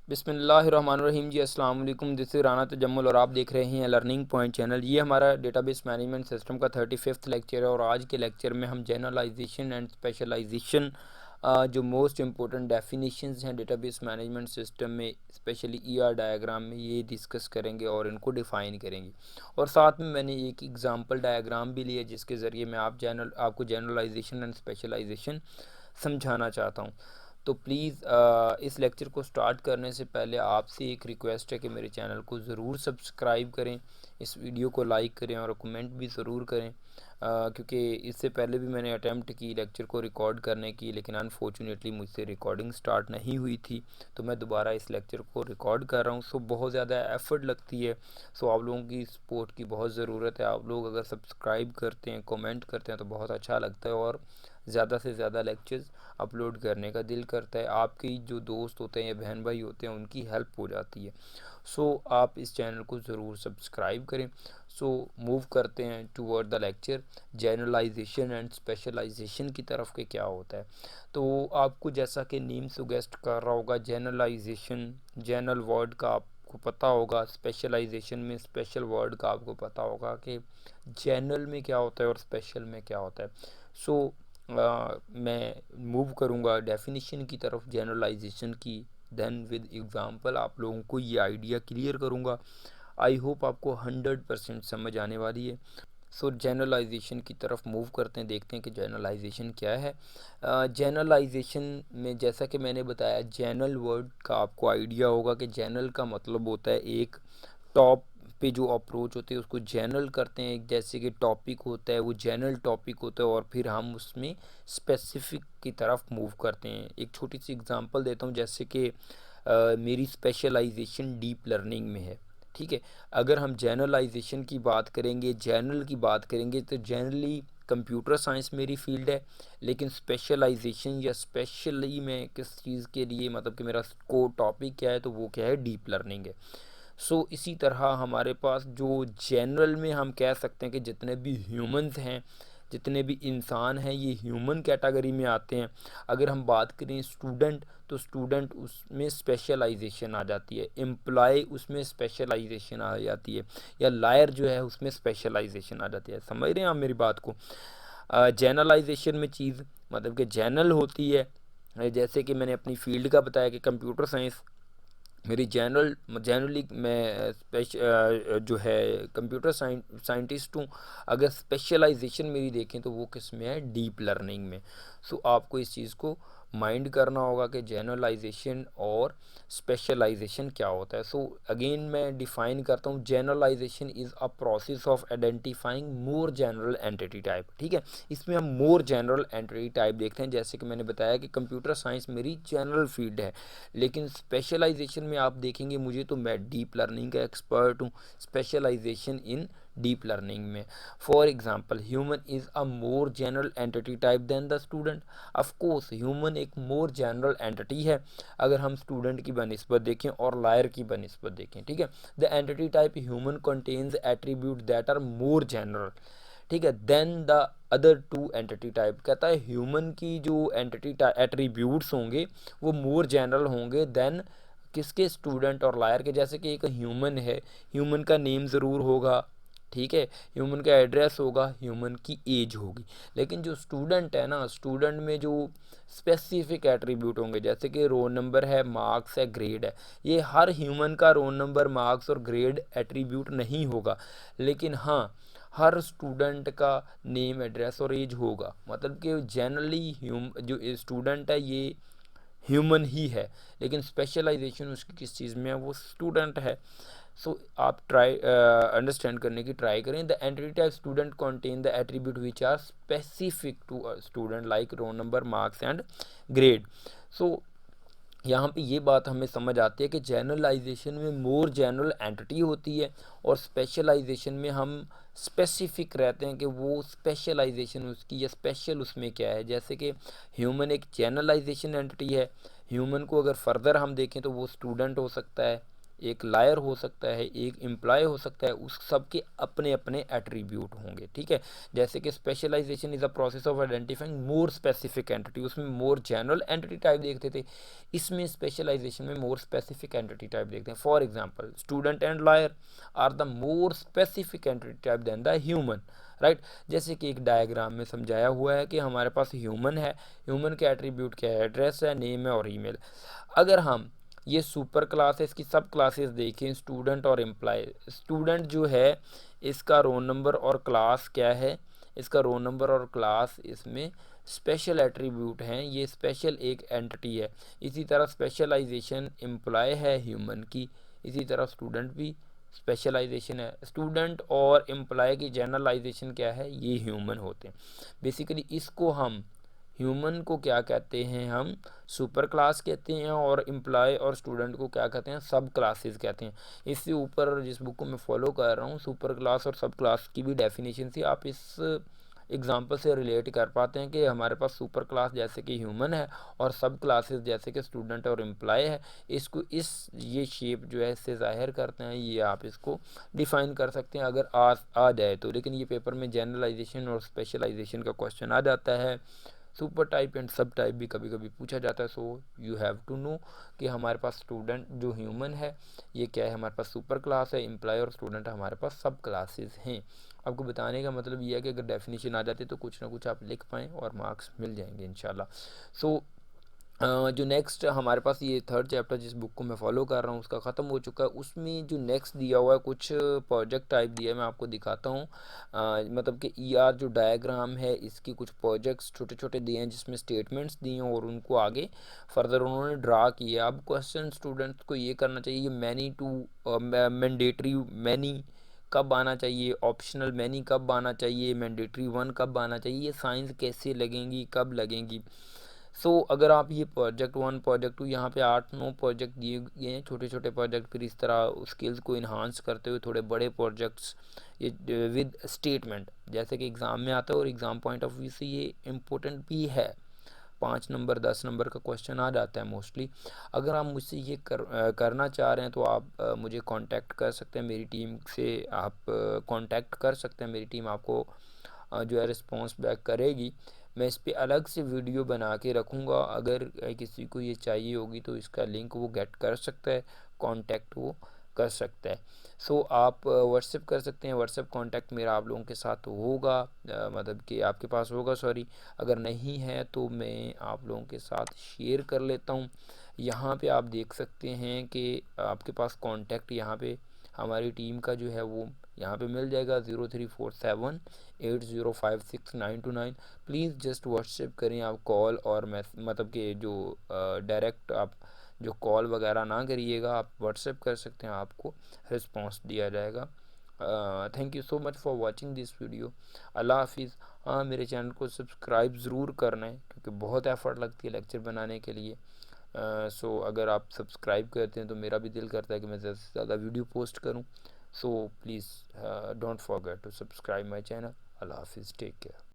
बिस्मिल्लाहिर्रहमानिर्रहीम जी, अस्सलाम वालेकुम। दिस इज़ राना तजम्मुल और आप देख रहे हैं लर्निंग पॉइंट चैनल। ये हमारा डेटाबेस मैनेजमेंट सिस्टम का 35th लेक्चर है और आज के लेक्चर में हम जनरलाइजेशन एंड स्पेशलाइजेशन जो मोस्ट इम्पोर्टेंट डेफिनेशंस हैं डेटाबेस मैनेजमेंट सिस्टम में, स्पेशली ईआर डायग्राम में, ये डिस्कस करेंगे और इनको डिफ़ाइन करेंगे। और साथ में मैंने एक एग्जांपल डायग्राम भी लिया जिसके ज़रिए मैं आपको जनरलाइजेशन एंड स्पेशलाइजेशन समझाना चाहता हूँ। तो प्लीज़ इस लेक्चर को स्टार्ट करने से पहले आपसे एक रिक्वेस्ट है कि मेरे चैनल को ज़रूर सब्सक्राइब करें, इस वीडियो को लाइक करें और कमेंट भी ज़रूर करें, क्योंकि इससे पहले भी मैंने अटैम्प्ट की लेक्चर को रिकॉर्ड करने की, लेकिन अनफॉर्चुनेटली मुझसे रिकॉर्डिंग स्टार्ट नहीं हुई थी, तो मैं दोबारा इस लेक्चर को रिकॉर्ड कर रहा हूँ। सो बहुत ज़्यादा एफ़र्ट लगती है, सो आप लोगों की सपोर्ट की बहुत ज़रूरत है। आप लोग अगर सब्सक्राइब करते हैं, कमेंट करते हैं तो बहुत अच्छा लगता है और ज़्यादा से ज़्यादा लेक्चर्स अपलोड करने का दिल करता है। आपके जो दोस्त होते हैं या बहन भाई होते हैं उनकी हेल्प हो जाती है। सो आप इस चैनल को ज़रूर सब्सक्राइब करें। सो मूव करते हैं toward the lecture generalization and specialization की तरफ के क्या होता है। तो आपको जैसा कि नेम सुगेस्ट कर रहा होगा, जनरलाइजेशन जनरल वर्ड का आपको पता होगा, स्पेशलाइजेशन में स्पेशल वर्ड का आपको पता होगा कि जनरल में क्या होता है और स्पेशल में क्या होता है। सो मैं मूव करूंगा डेफिनेशन की तरफ जनरलाइजेशन की, देन विद एग्जांपल आप लोगों को ये आइडिया क्लियर करूंगा। आई होप आपको 100% समझ आने वाली है। सो जनरलाइजेशन की तरफ मूव करते हैं, देखते हैं कि जनरलाइजेशन क्या है। जनरलाइजेशन में जैसा कि मैंने बताया, जनरल वर्ड का आपको आइडिया होगा कि जनरल का मतलब होता है एक टॉप पे जो अप्रोच होते हैं उसको जनरल करते हैं। जैसे कि टॉपिक होता है वो जनरल टॉपिक होता है और फिर हम उसमें स्पेसिफिक की तरफ मूव करते हैं। एक छोटी सी एग्जांपल देता हूँ, जैसे कि मेरी स्पेशलाइजेशन डीप लर्निंग में है, ठीक है। अगर हम जनरलाइजेशन की बात करेंगे, जनरल की बात करेंगे, तो जनरली कंप्यूटर साइंस मेरी फील्ड है, लेकिन स्पेशलाइजेशन या स्पेशली मैं किस चीज़ के लिए, मतलब कि मेरा को टॉपिक क्या है, तो वो क्या है, डीप लर्निंग है। सो इसी तरह हमारे पास जो जनरल में हम कह सकते हैं कि जितने भी ह्यूमंस हैं, जितने भी इंसान हैं, ये ह्यूमन कैटेगरी में आते हैं। अगर हम बात करें स्टूडेंट, तो स्टूडेंट उसमें स्पेशलाइजेशन आ जाती है, एम्प्लॉय उसमें स्पेशलाइजेशन आ जाती है, या लायर जो है उसमें स्पेशलाइजेशन आ जाती है। समझ रहे हैं आप मेरी बात को? जनरलाइजेशन में चीज़ मतलब कि जनरल होती है, जैसे कि मैंने अपनी फील्ड का बताया कि कंप्यूटर साइंस मेरी जनरली मैं जो है कंप्यूटर साइंटिस्ट हूँ। अगर स्पेशलाइजेशन मेरी देखें तो वो किस में है, डीप लर्निंग में। सो आपको इस चीज़ को माइंड करना होगा कि जनरलाइजेशन और स्पेशलाइजेशन क्या होता है। सो अगेन मैं डिफ़ाइन करता हूँ, generalization is a process of identifying more general entity type, ठीक है। इसमें हम मोर जनरल एंटिटी टाइप देखते हैं। जैसे कि मैंने बताया कि कंप्यूटर साइंस मेरी जनरल फील्ड है, लेकिन स्पेशलाइजेशन में आप देखेंगे मुझे, तो मैं डीप लर्निंग का एक्सपर्ट हूँ, स्पेशलाइजेशन इन डीप लर्निंग में। For example, human is a more general entity type than the student. Of course human एक मोर जनरल एंटिटी है अगर हम स्टूडेंट की बनिस्बत देखें और लायर की बनिस्बत देखें, ठीक है। The entity type human contains attribute that are more general, ठीक है, than the other two entity type. कहता है ह्यूमन की जो एंटिटी एट्रीब्यूट्स होंगे वो मोर जनरल होंगे देन किसके, स्टूडेंट और लायर के। जैसे कि एक ह्यूमन है, ह्यूमन का नेम ज़रूर होगा, ठीक है, ह्यूमन का एड्रेस होगा, ह्यूमन की एज होगी, लेकिन जो स्टूडेंट है ना, स्टूडेंट में जो स्पेसिफिक एट्रीब्यूट होंगे, जैसे कि रोल नंबर है, मार्क्स है, ग्रेड है। ये हर ह्यूमन का रोल नंबर, मार्क्स और ग्रेड एट्रीब्यूट नहीं होगा, लेकिन हाँ हर स्टूडेंट का नेम, एड्रेस और एज होगा। मतलब कि जनरली जो स्टूडेंट है ये ह्यूमन ही है, लेकिन स्पेशलाइजेशन उसकी किस चीज़ में है, वो स्टूडेंट है। सो आप ट्राई अंडरस्टैंड करने की ट्राई करें। The entity type student contain the attribute which are specific to a student like roll number, marks and grade. So यहाँ पे ये बात हमें समझ आती है कि जनरलाइजेशन में मोर जनरल एंटिटी होती है और स्पेशलाइजेशन में हम स्पेसिफिक रहते हैं कि वो स्पेशलाइजेशन उसकी या स्पेशल उसमें क्या है। जैसे कि ह्यूमन एक जनरलाइजेशन एंटिटी है, ह्यूमन को अगर फर्दर हम देखें तो वो स्टूडेंट हो सकता है, एक लायर हो सकता है, एक एम्प्लॉय हो सकता है, उस सब के अपने अपने एट्रीब्यूट होंगे, ठीक है। जैसे कि specialization is a process of identifying more specific entity, उसमें मोर जनरल एंटिटी टाइप देखते थे, इसमें स्पेशलाइजेशन में मोर स्पेसिफिक एंटिटी टाइप देखते हैं। For example student and lawyer are the more specific entity type than the human, right. जैसे कि एक डायग्राम में समझाया हुआ है कि हमारे पास ह्यूमन है, ह्यूमन के एट्रीब्यूट क्या है, एड्रेस है, नेम है और ईमेल। अगर हम ये सुपर क्लास है, इसकी सब क्लासेस देखें, स्टूडेंट और एम्प्लॉय, स्टूडेंट जो है इसका रोल नंबर और क्लास क्या है, इसका रोल नंबर और क्लास इसमें स्पेशल एट्रीब्यूट हैं, ये स्पेशल एक एंटिटी है। इसी तरह स्पेशलाइजेशन एम्प्लॉय है ह्यूमन की, इसी तरह स्टूडेंट भी स्पेशलाइजेशन है। स्टूडेंट और एम्प्लॉय की जनरलाइजेशन क्या है, ये ह्यूमन होते हैं। बेसिकली इसको हम ह्यूमन को क्या कहते हैं, हम सुपर क्लास कहते हैं, और एम्प्लॉय और स्टूडेंट को क्या कहते हैं, सब क्लासेस कहते हैं। इससे ऊपर जिस बुक को मैं फॉलो कर रहा हूँ, सुपर क्लास और सब क्लास की भी डेफिनेशन थी, आप इस एग्जाम्पल से रिलेट कर पाते हैं कि हमारे पास सुपर क्लास जैसे कि ह्यूमन है और सब क्लासेस जैसे कि स्टूडेंट और एम्प्लॉय है, इसको इस ये शेप जो है इससे ज़ाहिर करते हैं, ये आप इसको डिफ़ाइन कर सकते हैं अगर आ जाए तो। लेकिन ये पेपर में जनरलाइजेशन और स्पेशलाइजेशन का क्वेश्चन आ जाता है, super type and sub type भी कभी कभी पूछा जाता है। So you have to know कि हमारे पास स्टूडेंट जो ह्यूमन है ये क्या है, हमारे पास सुपर क्लास है, एम्प्लॉय और स्टूडेंट हमारे पास सब क्लासेस हैं। आपको बताने का मतलब ये है कि अगर डेफिनेशन आ जाती है तो कुछ ना कुछ आप लिख पाएँ और मार्क्स मिल जाएंगे इंशाल्लाह। सो जो नेक्स्ट हमारे पास ये थर्ड चैप्टर जिस बुक को मैं फॉलो कर रहा हूँ उसका ख़त्म हो चुका है, उसमें जो नेक्स्ट दिया हुआ है कुछ प्रोजेक्ट टाइप दिया है, मैं आपको दिखाता हूँ। मतलब कि ईआर जो डायग्राम है इसकी कुछ प्रोजेक्ट्स छोटे छोटे दिए हैं जिसमें स्टेटमेंट्स दिए हैं और उनको आगे फर्दर उन्होंने ड्रा किया। अब क्वेश्चन स्टूडेंट्स को ये करना चाहिए, ये मैनी टू मैंडेटरी मैनी कब आना चाहिए, ऑप्शनल मैनी कब आना चाहिए, मैंडेटरी वन कब आना चाहिए, ये साइंस कैसे लगेंगी, कब लगेंगी। अगर आप ये प्रोजेक्ट वन प्रोजेक्ट टू, यहाँ पे 8-9 प्रोजेक्ट दिए गए हैं, छोटे छोटे प्रोजेक्ट, फिर इस तरह स्किल्स को इन्हांस करते हुए थोड़े बड़े प्रोजेक्ट्स ये विद स्टेटमेंट जैसे कि एग्ज़ाम में आता है, और एग्ज़ाम पॉइंट ऑफ व्यू से ये इम्पोर्टेंट भी है। 5 नंबर 10 नंबर का क्वेश्चन आ जाता है मोस्टली। अगर आप मुझसे ये करना चाह रहे हैं तो आप मुझे कांटेक्ट कर सकते हैं, मेरी टीम से आप कांटेक्ट कर सकते हैं, मेरी टीम आपको जो है रिस्पॉन्स बैक करेगी। मैं इस पर अलग से वीडियो बना के रखूँगा, अगर किसी को ये चाहिए होगी तो इसका लिंक वो गेट कर सकता है, कांटेक्ट वो कर सकता है। आप व्हाट्सएप कर सकते हैं, व्हाट्सएप कांटेक्ट मेरा आप लोगों के साथ होगा, मतलब कि आपके पास होगा, सॉरी। अगर नहीं है तो मैं आप लोगों के साथ शेयर कर लेता हूँ। यहाँ पे आप देख सकते हैं कि आपके पास कांटेक्ट यहाँ पे हमारी टीम का जो है वो यहाँ पे मिल जाएगा 034780569229। प्लीज़ जस्ट व्हाट्सएप करें, आप कॉल और मतलब कि जो डायरेक्ट आप जो कॉल वगैरह ना करिएगा, आप व्हाट्सएप कर सकते हैं, आपको रिस्पांस दिया जाएगा। Thank you so much for watching this video. अल्लाह हाफिज़। हाँ, मेरे चैनल को सब्सक्राइब ज़रूर करना है क्योंकि बहुत एफ़र्ट लगती है लेक्चर बनाने के लिए। अगर आप सब्सक्राइब करते हैं तो मेरा भी दिल करता है कि मैं ज़्यादा से ज़्यादा वीडियो पोस्ट करूँ। So please don't forget to subscribe my channel. Allah Hafiz. Take care.